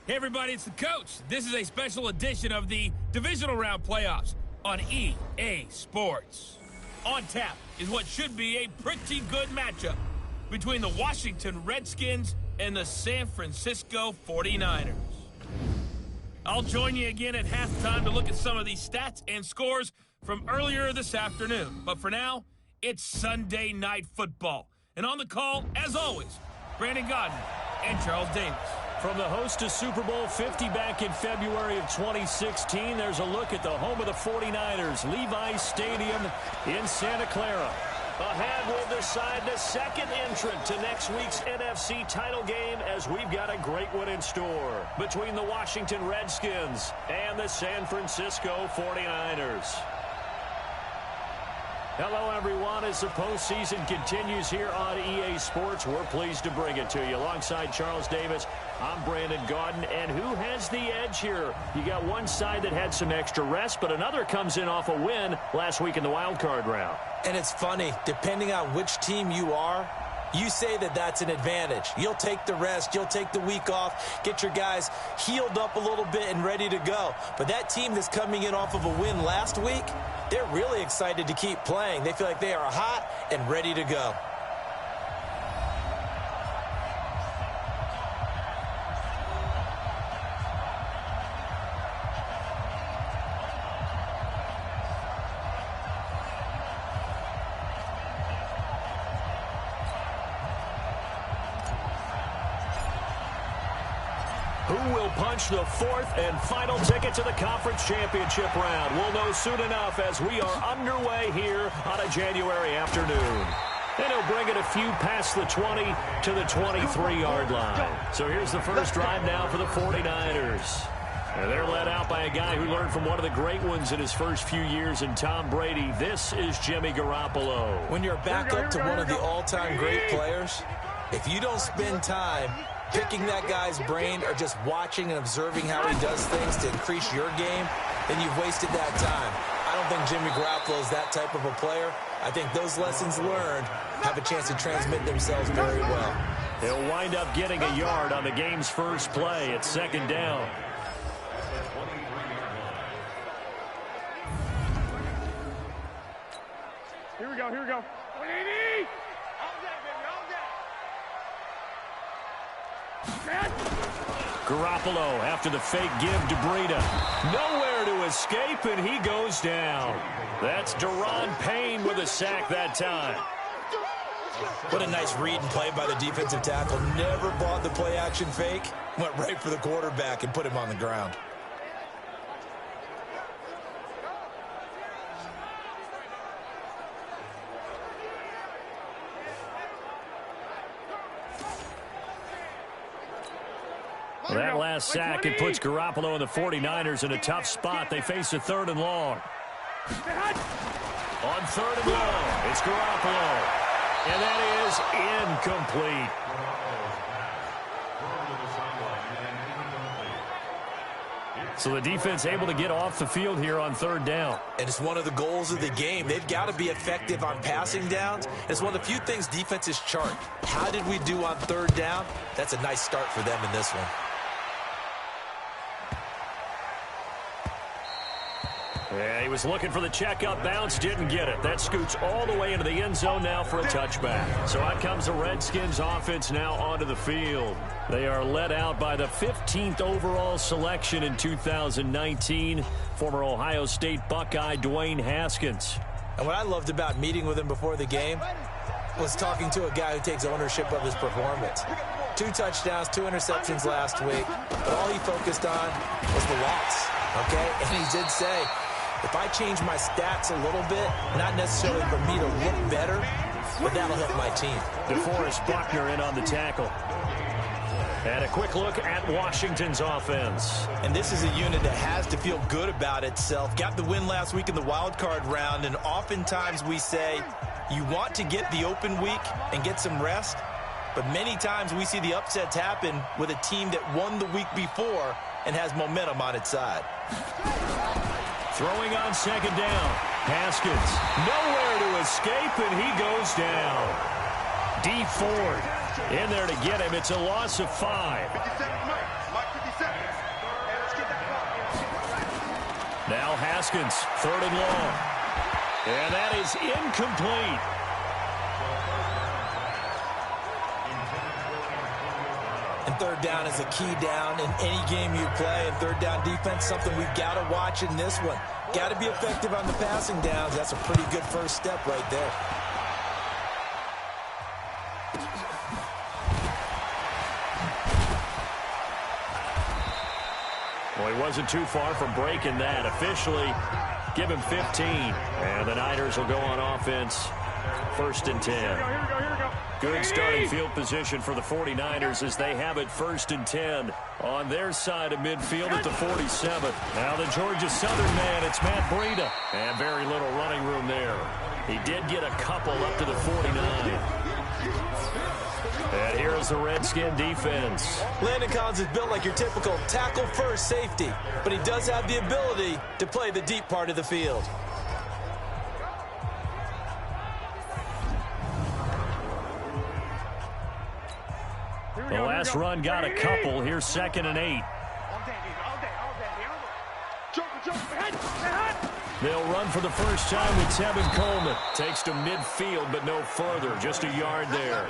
Hey everybody, it's the coach. This is a special edition of the Divisional Round Playoffs on EA Sports. On tap is what should be a pretty good matchup between the Washington Redskins and the San Francisco 49ers. I'll join you again at halftime to look at some of these stats and scores from earlier this afternoon. But for now, it's Sunday Night Football. And on the call, as always, Brandon Godden and Charles Davis. From the host to Super Bowl 50 back in February of 2016, there's a look at the home of the 49ers, Levi's Stadium in Santa Clara. Ahead will decide the second entrant to next week's NFC title game, as we've got a great one in store between the Washington Redskins and the San Francisco 49ers. Hello, everyone. As the postseason continues here on EA Sports, we're pleased to bring it to you. Alongside Charles Davis, I'm Brandon Godden. And who has the edge here? You got one side that had some extra rest, but another comes in off a win last week in the wild card round. And it's funny, depending on which team you are, you say that that's an advantage. You'll take the rest. You'll take the week off, get your guys healed up a little bit and ready to go. But that team that's coming in off of a win last week, they're really excited to keep playing. They feel like they are hot and ready to go. Who will punch the fourth and final ticket to the conference championship round? We'll know soon enough as we are underway here on a January afternoon. And he'll bring it a few past the 20 to the 23-yard line. So here's the first drive now for the 49ers. And they're led out by a guy who learned from one of the great ones in his first few years in Tom Brady. This is Jimmy Garoppolo. When you're back up to one of the all-time great players, if you don't spend time picking that guy's brain or just watching and observing how he does things to increase your game, then you've wasted that time. I don't think Jimmy Garoppolo is that type of a player. I think those lessons learned have a chance to transmit themselves very well. He'll wind up getting a yard on the game's first play. It's second down. Here we go, here we go. Garoppolo after the fake give to Breida. Nowhere to escape, and he goes down. That's Daron Payne with a sack that time. What a nice read and play by the defensive tackle. Never bought the play-action fake. Went right for the quarterback and put him on the ground. Well, that last sack, it puts Garoppolo and the 49ers in a tough spot. They face a third and long. On third and long, it's Garoppolo. And that is incomplete. So the defense able to get off the field here on third down. And it's one of the goals of the game. They've got to be effective on passing downs. It's one of the few things defenses chart. How did we do on third down? That's a nice start for them in this one. Yeah, he was looking for the checkup bounce, didn't get it. That scoots all the way into the end zone now for a touchback. So out comes the Redskins offense now onto the field. They are led out by the 15th overall selection in 2019, former Ohio State Buckeye Dwayne Haskins. And what I loved about meeting with him before the game was talking to a guy who takes ownership of his performance. 2 touchdowns, 2 interceptions last week, but all he focused on was the loss, okay? And he did say, if I change my stats a little bit, not necessarily for me to look better, but that'll help my team. DeForest Buckner in on the tackle. And a quick look at Washington's offense. And this is a unit that has to feel good about itself. Got the win last week in the wild card round, and oftentimes we say you want to get the open week and get some rest, but many times we see the upsets happen with a team that won the week before and has momentum on its side. Throwing on second down. Haskins, nowhere to escape, and he goes down. D Ford in there to get him. It's a loss of 5. Now Haskins, 3rd and long. And that is incomplete. And 3rd down is a key down in any game you play. And 3rd down defense, something we've got to watch in this one. Got to be effective on the passing downs. That's a pretty good first step right there. Well, he wasn't too far from breaking that. Officially, give him 15. And the Niners will go on offense. 1st and 10. Good starting field position for the 49ers as they have it 1st and 10 on their side of midfield at the 47. Now the Georgia Southern man, it's Matt Breida. And very little running room there. He did get a couple up to the 49. And here is the Redskin defense. Landon Collins is built like your typical tackle-first safety, but he does have the ability to play the deep part of the field. The last run got a couple. Here's 2nd and 8. They'll run for the first time with Tevin Coleman. Takes to midfield, but no further. Just a yard there.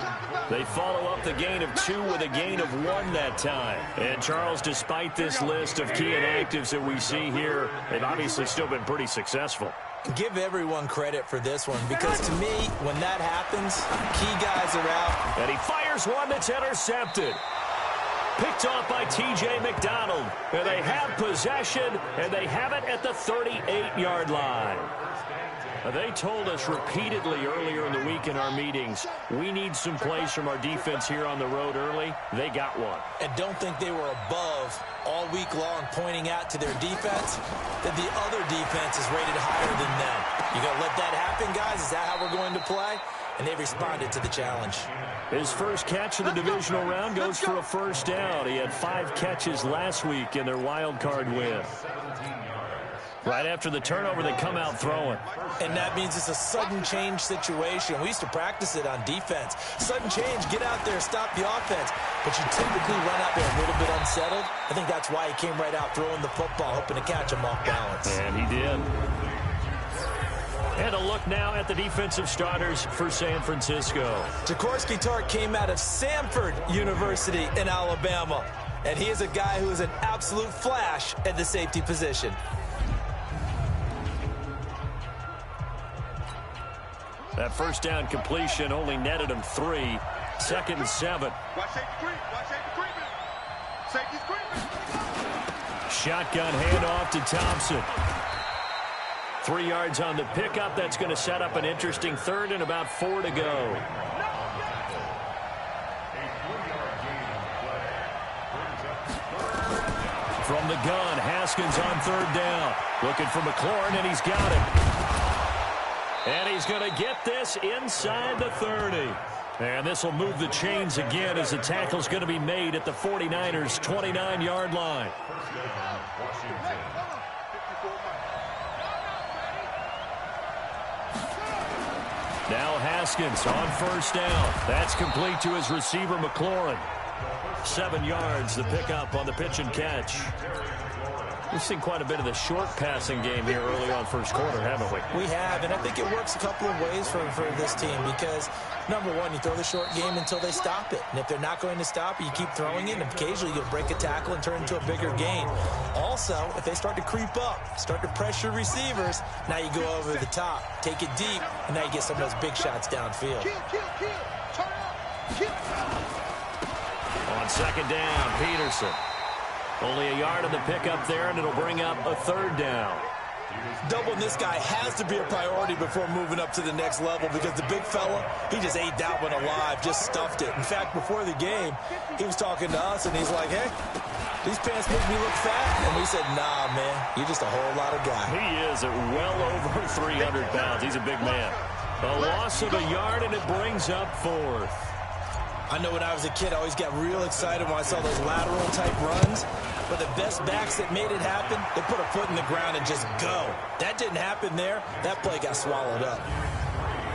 They follow up the gain of 2 with a gain of 1 that time. And Charles, despite this list of key inactives that we see here, they've obviously still been pretty successful. Give everyone credit for this one, because to me, when that happens, key guys are out. And he fires one that's intercepted. Picked off by T.J. McDonald. And they have possession, and they have it at the 38-yard line. They told us repeatedly earlier in the week in our meetings, we need some plays from our defense here on the road early. They got one. And don't think they were above all week long pointing out to their defense that the other defense is rated higher than them. You going to let that happen, guys? Is that how we're going to play? And they responded to the challenge. His first catch of the divisional round goes for a 1st down. He had 5 catches last week in their wild card win. Right after the turnover, they come out throwing. And that means it's a sudden change situation. We used to practice it on defense. Sudden change, get out there, stop the offense. But you typically run out there a little bit unsettled. I think that's why he came right out throwing the football, hoping to catch him off balance. And he did. And a look now at the defensive starters for San Francisco. Jaworski Tartt came out of Samford University in Alabama. And he is a guy who is an absolute flash at the safety position. That 1st down completion only netted him 3. 2nd and 7. Shotgun handoff to Thompson. 3 yards on the pickup. That's going to set up an interesting 3rd and about 4 to go. From the gun, Haskins on 3rd down. Looking for McLaurin, and he's got it. And he's going to get this inside the 30. And this will move the chains again as the tackle's going to be made at the 49ers' 29-yard line. Now Haskins on 1st down. That's complete to his receiver, McLaurin. 7 yards, the pickup on the pitch and catch. We've seen quite a bit of the short passing game here early on 1st quarter, haven't we? We have, and I think it works a couple of ways for this team because, number one, you throw the short game until they stop it. And if they're not going to stop it, you keep throwing it, and occasionally you'll break a tackle and turn it into a bigger gain. Also, if they start to creep up, start to pressure receivers, now you go over the top, take it deep, and now you get some of those big shots downfield. On 2nd down, Peterson. Only a yard on the pickup there, and it'll bring up a 3rd down. Doubling this guy has to be a priority before moving up to the next level because the big fella, he just ate that one alive, just stuffed it. In fact, before the game, he was talking to us, and he's like, hey, these pants make me look fat. And we said, nah, man, you're just a whole lot of guy. He is at well over 300 pounds. He's a big man. A loss of a yard, and it brings up 4th. I know when I was a kid, I always got real excited when I saw those lateral-type runs. But the best backs that made it happen, they put a foot in the ground and just go. That didn't happen there. That play got swallowed up.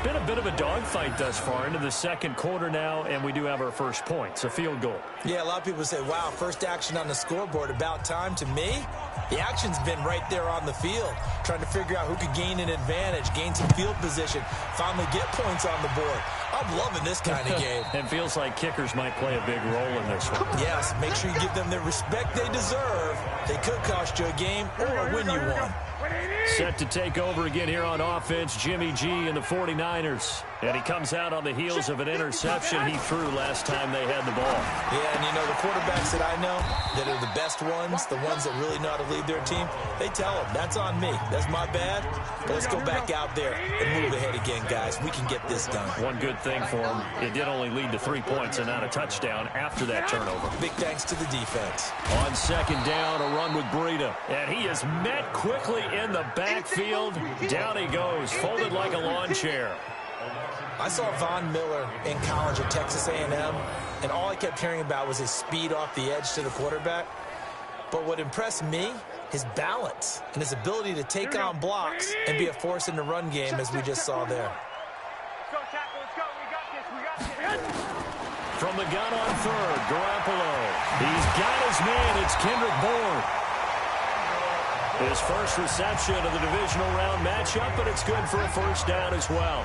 Been a bit of a dogfight thus far into the second quarter now, and we do have our first points, a field goal. Yeah, a lot of people say, wow, first action on the scoreboard, about time. To me, the action's been right there on the field, trying to figure out who could gain an advantage, gain some field position, finally get points on the board. I'm loving this kind of game. It feels like kickers might play a big role in this one. Yes, make sure you give them the respect they deserve. They could cost you a game or win you one. Set to take over again here on offense, Jimmy G and the 49ers. And he comes out on the heels of an interception he threw last time they had the ball. Yeah, and you know, the quarterbacks that I know that are the best ones, the ones that really know how to lead their team, they tell them, that's on me. That's my bad. But let's go back out there and move ahead again, guys. We can get this done. One good thing for him, it did only lead to 3 points and not a touchdown after that turnover. Big thanks to the defense. On second down, a run with Breida. And he is met quickly in the backfield. Down he goes, folded like a lawn chair. I saw Von Miller in college at Texas A&M, and all I kept hearing about was his speed off the edge to the quarterback. But what impressed me, his balance and his ability to take on blocks and be a force in the run game, as we just saw there. From the gun on third, Garoppolo. He's got his man. It's Kendrick Bourne. His first reception of the divisional round matchup, but it's good for a first down as well.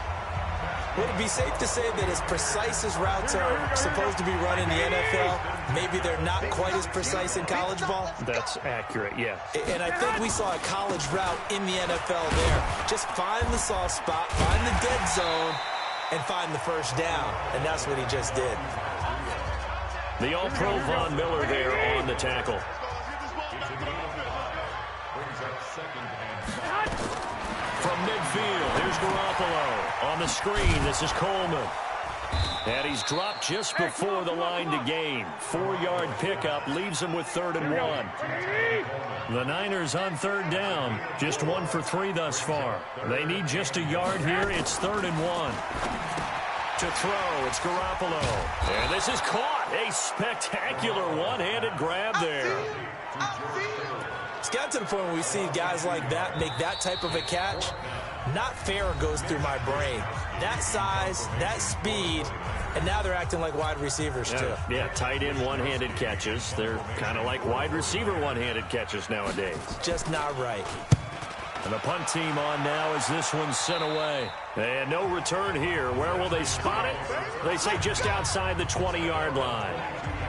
Would it be safe to say that as precise as routes are supposed to be run in the NFL, maybe they're not quite as precise in college ball? That's accurate, yeah. And I think we saw a college route in the NFL there. Just find the soft spot, find the dead zone, and find the first down. And that's what he just did. The All-Pro Von Miller there on the tackle. From midfield, here's Garoppolo. On the screen, this is Coleman. And he's dropped just before the line to gain. 4-yard pickup leaves him with 3rd and 1. The Niners on 3rd down. Just 1 for 3 thus far. They need just a yard here. It's 3rd and 1. To throw, it's Garoppolo. And this is caught. A spectacular one-handed grab there. It's got to the point where we see guys like that make that type of a catch. Not fair goes through my brain. That size, that speed, and now they're acting like wide receivers too. Yeah, tight end one-handed catches. They're kind of like wide receiver one-handed catches nowadays. Just not right. And the punt team on now as this one's sent away. And no return here. Where will they spot it? They say just outside the 20-yard line.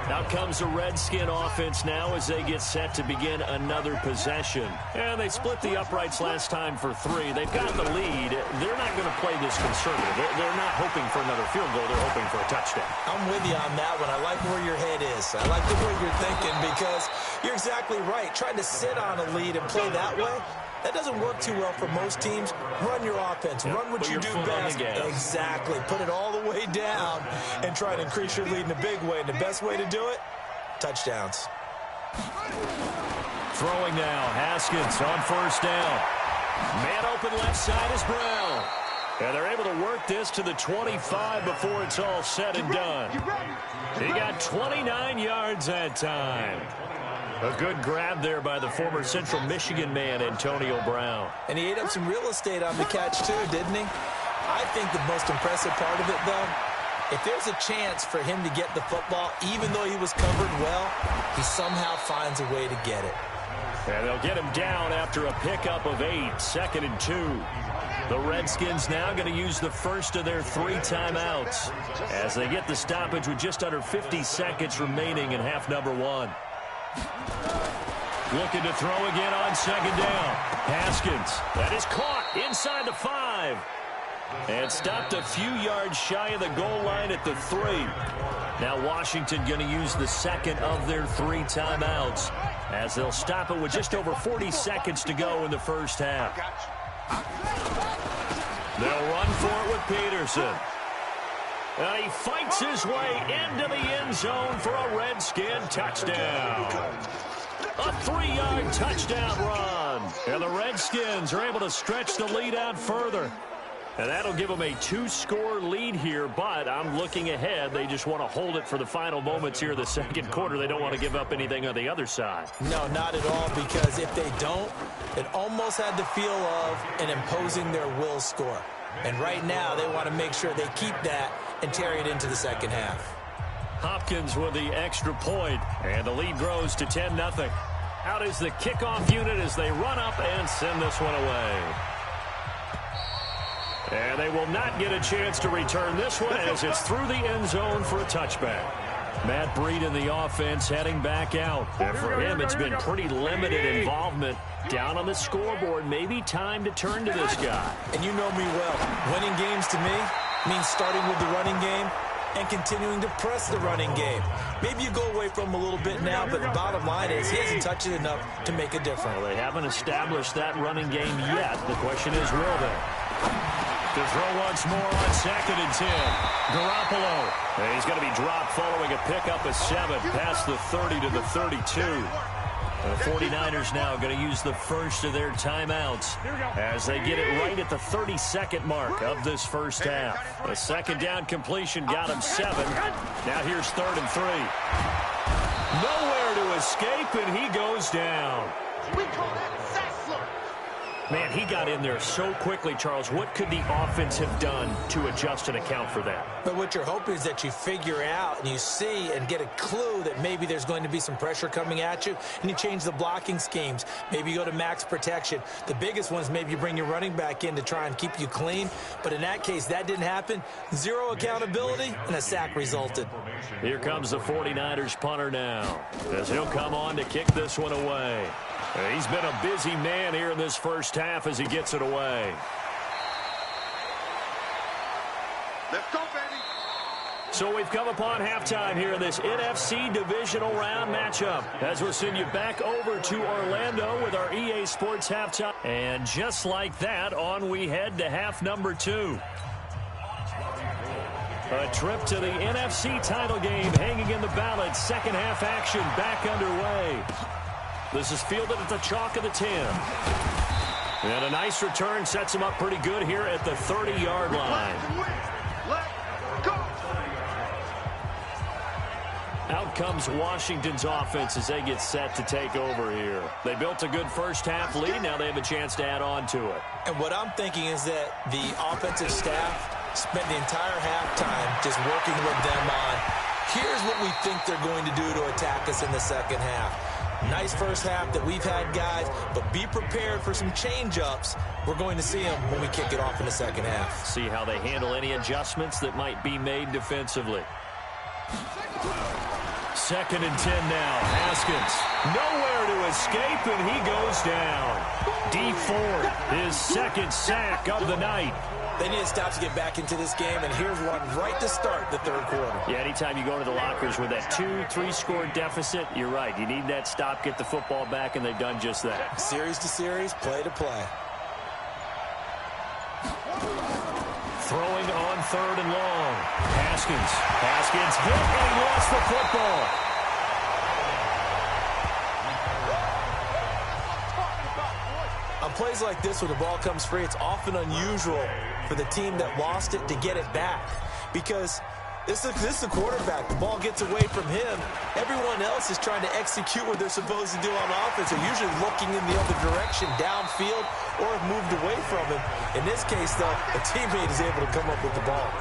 Out comes the Redskin offense now as they get set to begin another possession. And they split the uprights last time for 3. They've got the lead. They're not going to play this conservative. They're not hoping for another field goal. They're hoping for a touchdown. I'm with you on that one. I like where your head is. I like the way you're thinking because you're exactly right. Trying to sit on a lead and play that way, that doesn't work too well for most teams. Run your offense. Run what you do best. Exactly. Put it all the way down and try to increase your lead in a big way. And the best way to do it, touchdowns. Throwing now, Haskins on 1st down. Man open left side is Brown. And they're able to work this to the 25 before it's all said and done. He got 29 yards that time. A good grab there by the former Central Michigan man, Antonio Brown. And he ate up some real estate on the catch, too, didn't he? I think the most impressive part of it, though, if there's a chance for him to get the football, even though he was covered well, he somehow finds a way to get it. And they'll get him down after a pickup of 8, 2nd and 2. The Redskins now going to use the first of their 3 timeouts as they get the stoppage with just under 50 seconds remaining in half number 1. Looking to throw again on 2nd down. Haskins, that is caught inside the 5. And stopped a few yards shy of the goal line at the 3. Now Washington going to use the second of their 3 timeouts as they'll stop it with just over 40 seconds to go in the first half. They'll run for it with Peterson. And he fights his way into the end zone for a Redskin touchdown. A 3-yard touchdown run. And the Redskins are able to stretch the lead out further. And that'll give them a 2-score lead here, but I'm looking ahead. They just want to hold it for the final moments here of the second quarter. They don't want to give up anything on the other side. No, not at all, because if they don't, it almost had the feel of an imposing their will score. And right now, they want to make sure they keep that and carry it into the second half. Hopkins with the extra point, and the lead grows to 10-0. Out is the kickoff unit as they run up and send this one away. And they will not get a chance to return this one as it's through the end zone for a touchback. Matt Breed in the offense heading back out. And for him, it's been pretty limited involvement down on the scoreboard. Maybe time to turn to this guy. And you know me well. Winning games to me means starting with the running game and continuing to press the running game. Maybe you go away from him a little bit now, but the bottom line is he hasn't touched it enough to make a difference. Well, they haven't established that running game yet. The question is, will they? To throw once more on 2nd and 10. Garoppolo. And he's going to be dropped following a pickup of 7 past the 30 to the 32. The 49ers now going to use the first of their timeouts as they get it right at the 32nd mark of this first half. A second down completion got him 7. Now here's 3rd and 3. Nowhere to escape, and he goes down. We call that Sassler. Man, he got in there so quickly, Charles. What could the offense have done to adjust and account for that? But what you're hoping is that you figure out and you see and get a clue that maybe there's going to be some pressure coming at you, and you change the blocking schemes. Maybe you go to max protection. The biggest one is maybe you bring your running back in to try and keep you clean. But in that case, that didn't happen. Zero accountability, and a sack resulted. Here comes the 49ers punter now, as he'll come on to kick this one away. He's been a busy man here in this first half as he gets it away. Let's go, baby. So we've come upon halftime here in this NFC Divisional Round matchup, as we'll send you back over to Orlando with our EA Sports halftime. And just like that, on we head to half number 2. A trip to the NFC title game hanging in the balance. Second half action back underway. This is fielded at the chalk of the 10. And a nice return sets him up pretty good here at the 30-yard line. Out comes Washington's offense as they get set to take over here. They built a good first half lead. Now they have a chance to add on to it. And what I'm thinking is that the offensive staff spent the entire halftime just working with them on, here's what we think they're going to do to attack us in the second half. Nice first half that we've had, guys, but be prepared for some change-ups. We're going to see them when we kick it off in the second half. See how they handle any adjustments that might be made defensively. 2nd and 10 now. Haskins. Nowhere to escape, and he goes down. D Ford, his second sack of the night. They need to stop to get back into this game, and here's one right to start the third quarter. Yeah, anytime you go to the lockers with that 2-3 score deficit, you're right. You need that stop, get the football back, and they've done just that. Series to series, play to play. Throwing on 3rd and long. Haskins. Haskins hit, and he lost the football. On plays like this where the ball comes free, it's often unusual for the team that lost it to get it back, because this is the quarterback. The ball gets away from him. Everyone else is trying to execute what they're supposed to do on offense. They're usually looking in the other direction, downfield, or have moved away from him. In this case, though, a teammate is able to come up with the ball.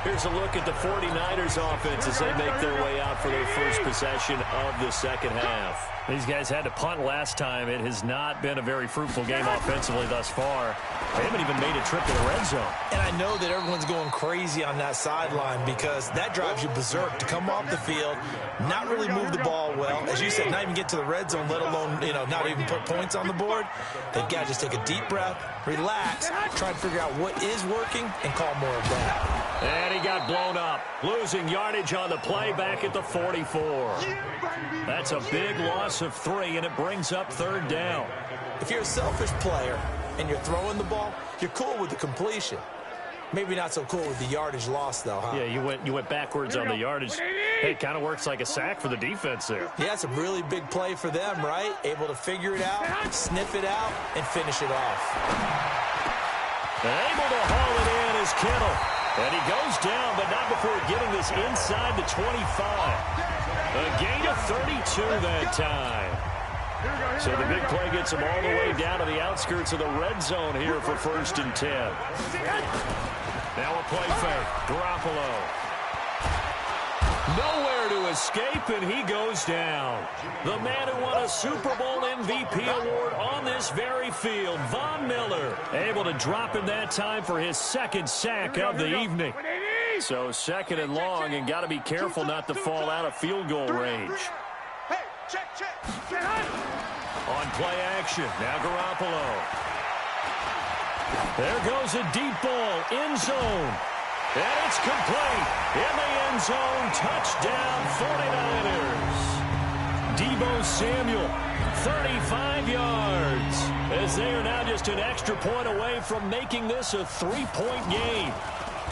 Here's a look at the 49ers offense as they make their way out for their first possession of the second half. These guys had to punt last time. It has not been a very fruitful game offensively thus far. They haven't even made a trip to the red zone. And I know that everyone's going crazy on that sideline because that drives you berserk to come off the field, not really move the ball well. As you said, not even get to the red zone, let alone, not even put points on the board. They've got to just take a deep breath, relax, try to figure out what is working, and call more of that. And he got blown up, losing yardage on the play back at the 44. That's a big loss of 3, and it brings up 3rd down. If you're a selfish player and you're throwing the ball, you're cool with the completion. Maybe not so cool with the yardage loss, though, huh? Yeah, you went backwards on the yardage. Hey, it kind of works like a sack for the defense there. Yeah, it's a really big play for them, right? Able to figure it out, sniff it out, and finish it off. Able to haul it in is Kittle. And he goes down, but not before getting this inside the 25. A gain of 32 that time. So the big play gets him all the way down to the outskirts of the red zone here for 1st and 10. Now a play fake. Garoppolo. Nowhere to escape, and he goes down. The man who won a Super Bowl MVP award on this very field, Von Miller, able to drop in that time for his 2nd sack of the evening. So 2nd and long, and got to be careful not to fall out of field goal range. On play action, now Garoppolo. There goes a deep ball, end zone. And it's complete. In the end zone, touchdown 49ers. Deebo Samuel, 35 yards. As they are now just an extra point away from making this a 3-point game.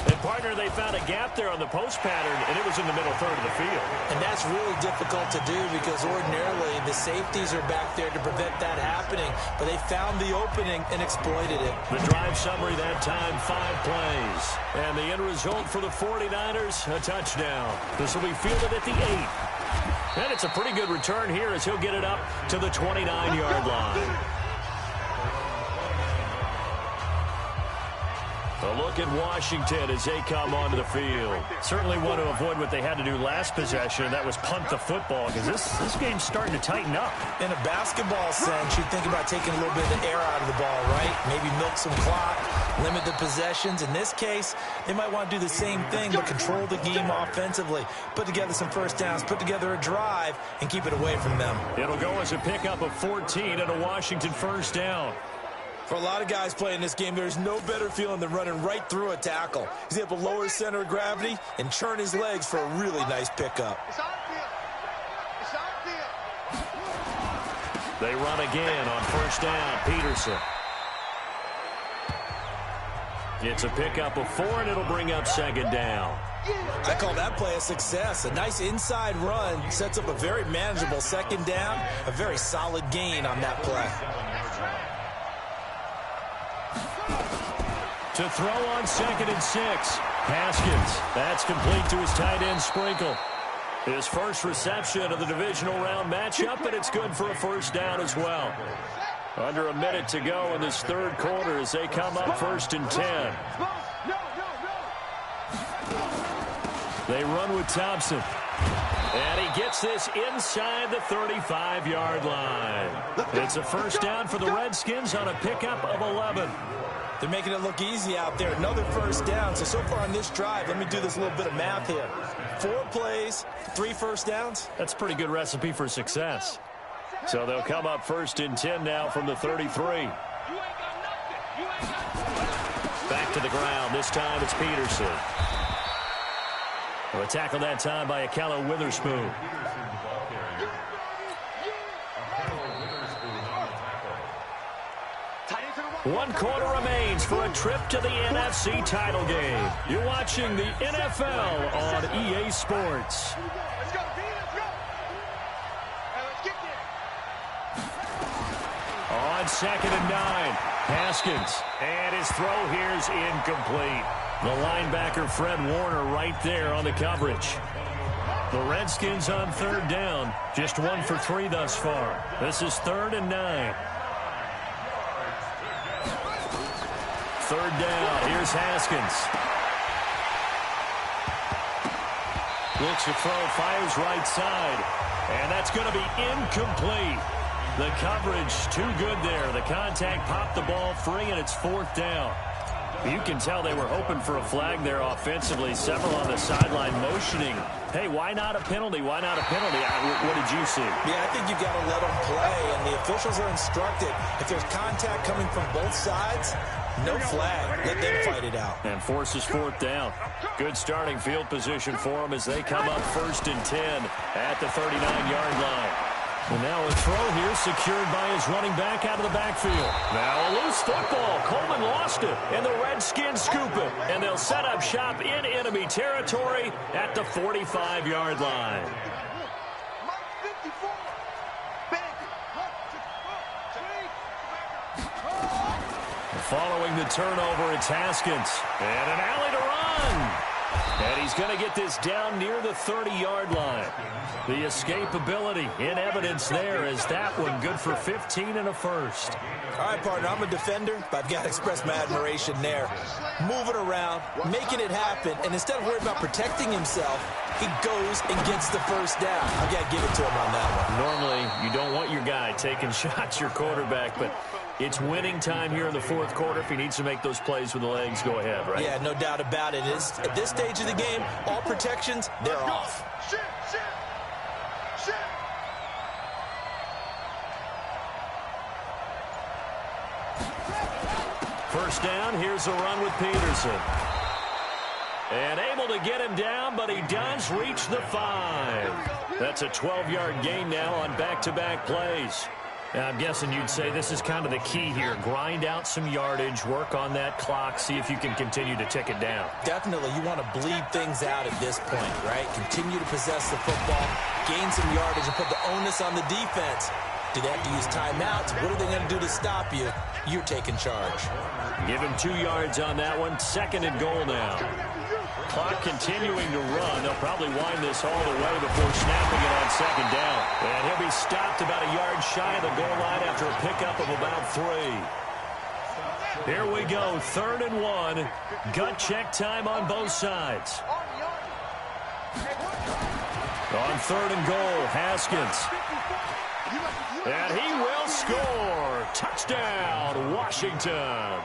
And, partner, they found a gap there on the post pattern, and it was in the middle third of the field. And that's really difficult to do because ordinarily the safeties are back there to prevent that happening. But they found the opening and exploited it. The drive summary that time, 5 plays. And the end result for the 49ers, a touchdown. This will be fielded at the 8. And it's a pretty good return here as he'll get it up to the 29-yard line. A look at Washington as they come onto the field. Certainly want to avoid what they had to do last possession. That was punt the football because this game's starting to tighten up. In a basketball sense, you think about taking a little bit of the air out of the ball, right? Maybe milk some clock, limit the possessions. In this case, they might want to do the same thing but control the game offensively. Put together some first downs, put together a drive, and keep it away from them. It'll go as a pickup of 14 and a Washington first down. For a lot of guys playing this game, there's no better feeling than running right through a tackle. He's able to lower his center of gravity and churn his legs for a really nice pickup. They run again on first down. Peterson. It's a pickup of 4, and it'll bring up 2nd down. I call that play a success. A nice inside run sets up a very manageable 2nd down. A very solid gain on that play. To throw on 2nd and 6. Haskins. That's complete to his tight end Sprinkle. His first reception of the divisional round matchup, and it's good for a first down as well. Under a minute to go in this 3rd quarter as they come up 1st and 10. They run with Thompson. And he gets this inside the 35-yard line. It's a first down for the Redskins on a pickup of 11. They're making it look easy out there. Another first down. So far on this drive, let me do this little bit of math here. 4 plays, 3 first downs. That's a pretty good recipe for success. So they'll come up 1st and 10 now from the 33. Back to the ground. This time it's Peterson. A tackle that time by Akella Witherspoon. One quarter remains for a trip to the NFC title game. You're watching the NFL on EA Sports. Let's go, B, let's go. Hey, let's get there. On 2nd and 9, Haskins. And his throw here's incomplete. The linebacker Fred Warner right there on the coverage. The Redskins on 3rd down. Just 1 for 3 thus far. This is 3rd and 9. 3rd down. Here's Haskins. Looks to throw, fires right side. And that's going to be incomplete. The coverage too good there. The contact popped the ball free, and it's 4th down. You can tell they were hoping for a flag there offensively. Several on the sideline motioning. Hey, why not a penalty? Why not a penalty? What did you see? Yeah, I think you've got to let them play, and the officials are instructed. If there's contact coming from both sides, no flag. Let them fight it out. And forces 4th down. Good starting field position for them as they come up 1st and 10 at the 39-yard line. And now a throw here secured by his running back out of the backfield. Now a loose football. Coleman lost it, and the Redskins scoop it. And they'll set up shop in enemy territory at the 45-yard line. Following the turnover, it's Haskins. And an alley to run. And he's going to get this down near the 30-yard line. The escapability in evidence there as that one good for 15 and a first. All right, partner, I'm a defender, but I've got to express my admiration there. Moving around, making it happen, and instead of worrying about protecting himself, he goes and gets the first down. I've got to give it to him on that one. Normally, you don't want your guy taking shots, your quarterback, but it's winning time here in the fourth quarter. If he needs to make those plays with the legs, go ahead, right? Yeah, no doubt about it. At this stage of the game, all protections, they're off. First down, here's a run with Peterson. And able to get him down, but he does reach the 5. That's a 12-yard gain now on back-to-back plays. I'm guessing you'd say this is kind of the key here. Grind out some yardage, work on that clock, see if you can continue to tick it down. Definitely. You want to bleed things out at this point, right? Continue to possess the football, gain some yardage, and put the onus on the defense. Do they have to use timeouts? What are they going to do to stop you? You're taking charge. Give him 2 yards on that one. Second and goal now. Clock continuing to run. They'll probably wind this all the way before snapping it on second down. And he'll be stopped about a yard shy of the goal line after a pickup of about 3. Here we go, 3rd and 1. Gut check time on both sides. On 3rd and goal, Haskins. And he will score. Touchdown, Washington.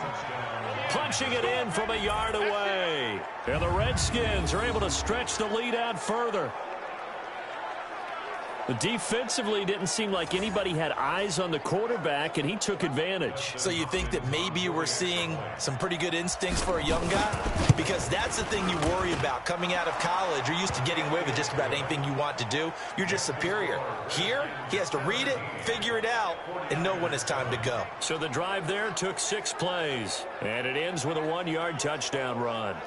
Punching it in from a yard away. And the Redskins are able to stretch the lead out further. Defensively, didn't seem like anybody had eyes on the quarterback, and he took advantage. So you think that maybe we're seeing some pretty good instincts for a young guy? Because that's the thing you worry about. Coming out of college, you're used to getting away with just about anything you want to do. You're just superior. Here, he has to read it, figure it out, and know when it's time to go. So the drive there took 6 plays, and it ends with a 1-yard touchdown run.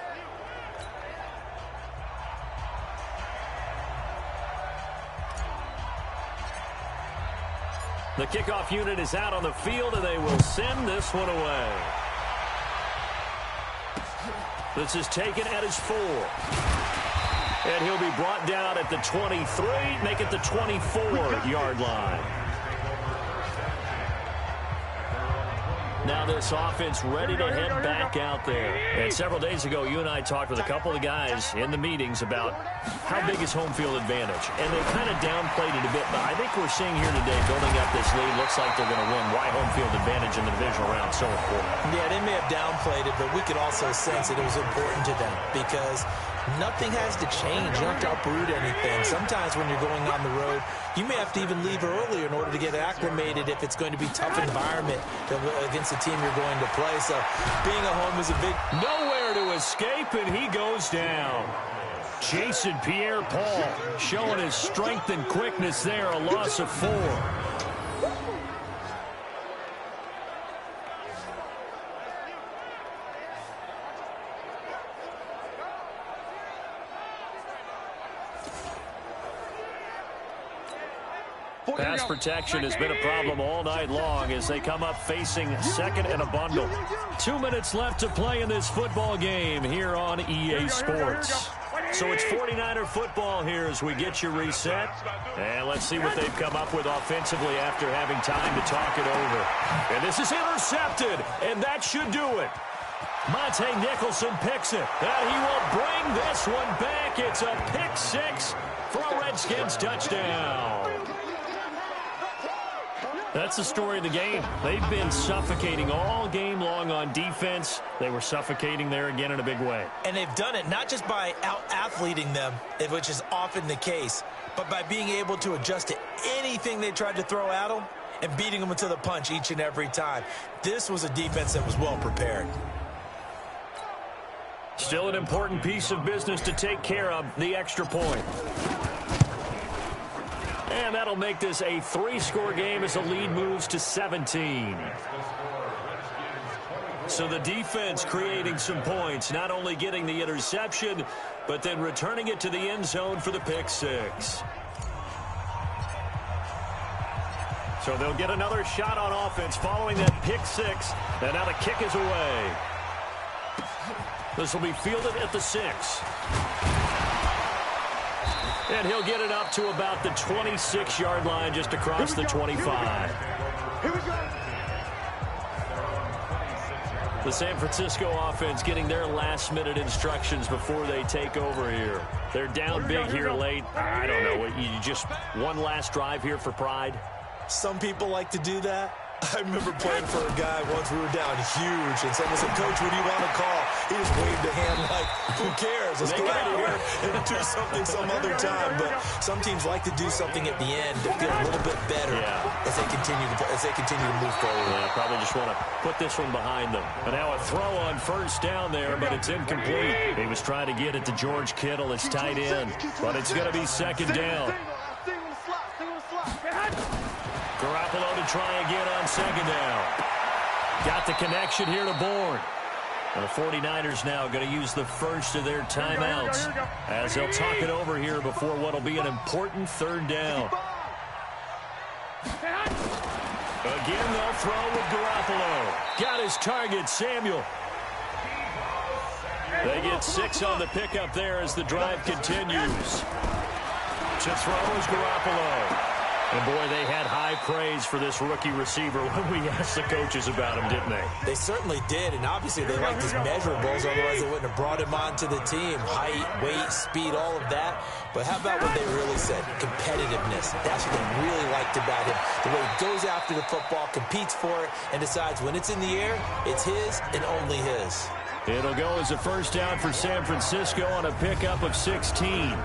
The kickoff unit is out on the field, and they will send this one away. This is taken at his 4. And he'll be brought down at the 23, make it the 24-yard line. Now this offense ready to head back out there. And several days ago, you and I talked with a couple of guys in the meetings about how big is home field advantage. And they kind of downplayed it a bit, but I think we're seeing here today, building up this lead, looks like they're going to win. Why home field advantage in the divisional round so important? Yeah, they may have downplayed it, but we could also sense that it was important to them because nothing has to change. You don't have to uproot anything. Sometimes when you're going on the road, you may have to even leave earlier in order to get acclimated if it's going to be a tough environment against the team you're going to play. So being at home is a big... Nowhere to escape, and he goes down. Jason Pierre-Paul showing his strength and quickness there, a loss of 4. Pass protection has been a problem all night long as they come up facing second and a bundle. 2 minutes left to play in this football game here on EA Sports. So it's 49er football here as we get you reset. And let's see what they've come up with offensively after having time to talk it over. And this is intercepted, and that should do it. Monte Nicholson picks it, and he will bring this one back. It's a pick 6 for a Redskins touchdown. That's the story of the game. They've been suffocating all game long on defense. They were suffocating there again in a big way. And they've done it not just by out-athleting them, which is often the case, but by being able to adjust to anything they tried to throw at them and beating them into the punch each and every time. This was a defense that was well prepared. Still an important piece of business to take care of, the extra point. And that'll make this a 3-score game as the lead moves to 17. So the defense creating some points, not only getting the interception, but then returning it to the end zone for the pick 6. So they'll get another shot on offense following that pick 6. And now the kick is away. This will be fielded at the 6. And he'll get it up to about the 26-yard line just across the 25. Here we go. The San Francisco offense getting their last-minute instructions before they take over here. They're down big here late. I don't know. You just one last drive here for pride? Some people like to do that. I remember playing for a guy once. We were down huge, and someone said, "Coach, what do you want to call?" He just waved a hand like, "Who cares? Let's go out of here and do something some other time." But some teams like to do something at the end to feel a little bit better as they continue to move forward. Yeah, probably just want to put this one behind them. And now a throw on first down there, but it's incomplete. He was trying to get it to George Kittle, his tight end, but it's going to be second down. Garoppolo to try again on second down. Got the connection here to Bourne. And the 49ers now going to use the first of their timeouts as they'll talk it over here before what will be an important third down. Again, they'll throw with Garoppolo. Got his target, Samuel. They get 6 on the pickup there as the drive continues. To throw is Garoppolo. And, boy, they had high praise for this rookie receiver when we asked the coaches about him, didn't they? They certainly did, and obviously they liked his measurables, otherwise they wouldn't have brought him onto the team. Height, weight, speed, all of that. But how about what they really said? Competitiveness. That's what they really liked about him. The way he goes after the football, competes for it, and decides when it's in the air, it's his and only his. It'll go as a first down for San Francisco on a pickup of 16.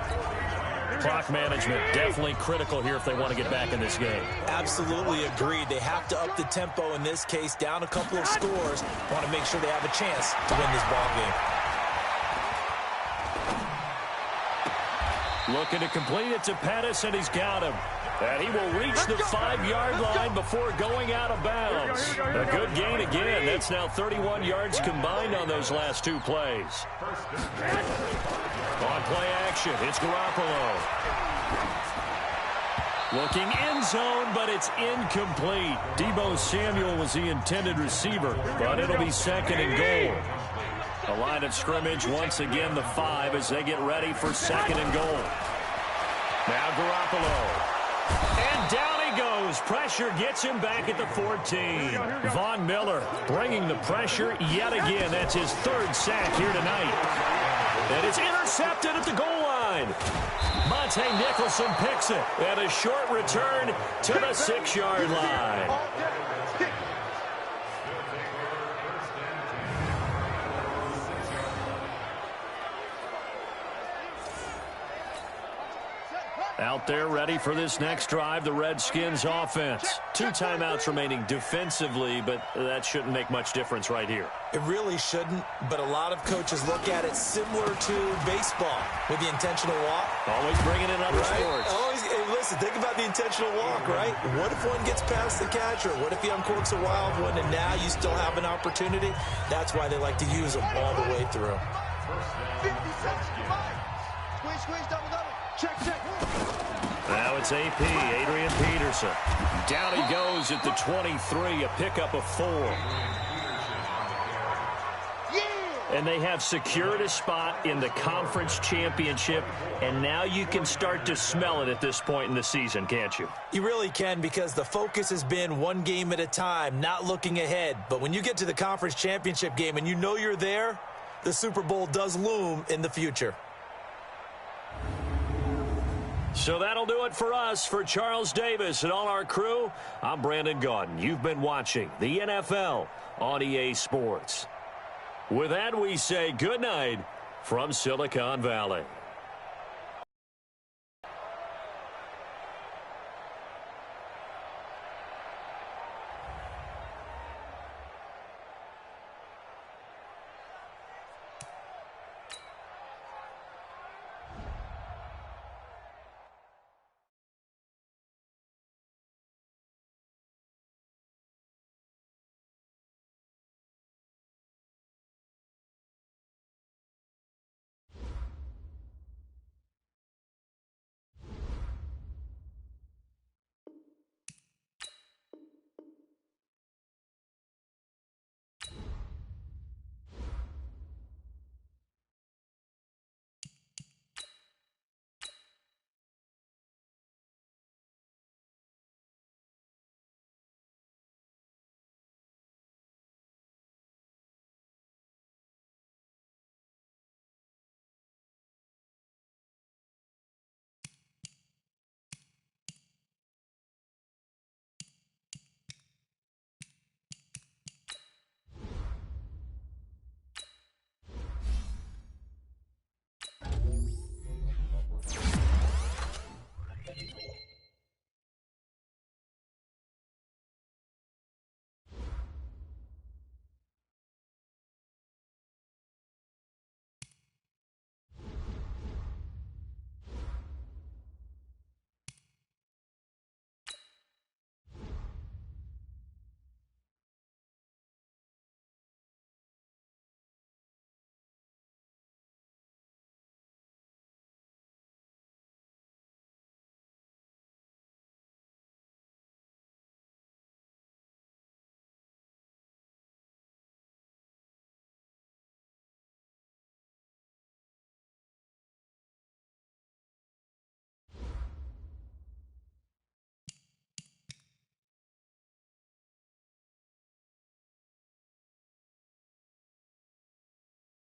Clock management definitely critical here if they want to get back in this game. Absolutely agreed. They have to up the tempo in this case, down a couple of scores. Want to make sure they have a chance to win this ball game. Looking to complete it to Pettis, and he's got him. And he will reach the 5-yard line before going out of bounds. A good gain again. That's now 31 yards combined on those last 2 plays. On play action, it's Garoppolo. Looking end zone, but it's incomplete. Deebo Samuel was the intended receiver, but it'll be second and goal. The line of scrimmage, once again, the 5 as they get ready for second and goal. Now Garoppolo. And down he goes. Pressure gets him back at the 14. Von Miller bringing the pressure yet again. That's his 3rd sack here tonight. And it's intercepted at the goal line. Monte Nicholson picks it. And a short return to the 6-yard line. Out there ready for this next drive, the Redskins offense. 2 timeouts remaining defensively, but that shouldn't make much difference right here. It really shouldn't, but a lot of coaches look at it similar to baseball with the intentional walk. Always bringing in other sports. Always, hey, listen, think about the intentional walk, right? What if one gets past the catcher? What if he uncorks a wild one and now you still have an opportunity? That's why they like to use them all the way through. 50 seconds. Squeeze, double. Check. Now it's AP, Adrian Peterson. Down he goes at the 23, a pickup of 4. And they have secured a spot in the conference championship, and now you can start to smell it at this point in the season, can't you? You really can, because the focus has been one game at a time, not looking ahead. But when you get to the conference championship game and you know you're there, the Super Bowl does loom in the future. So that'll do it for us. For Charles Davis and all our crew, I'm Brandon Gaudin. You've been watching the NFL on EA Sports. With that, we say good night from Silicon Valley.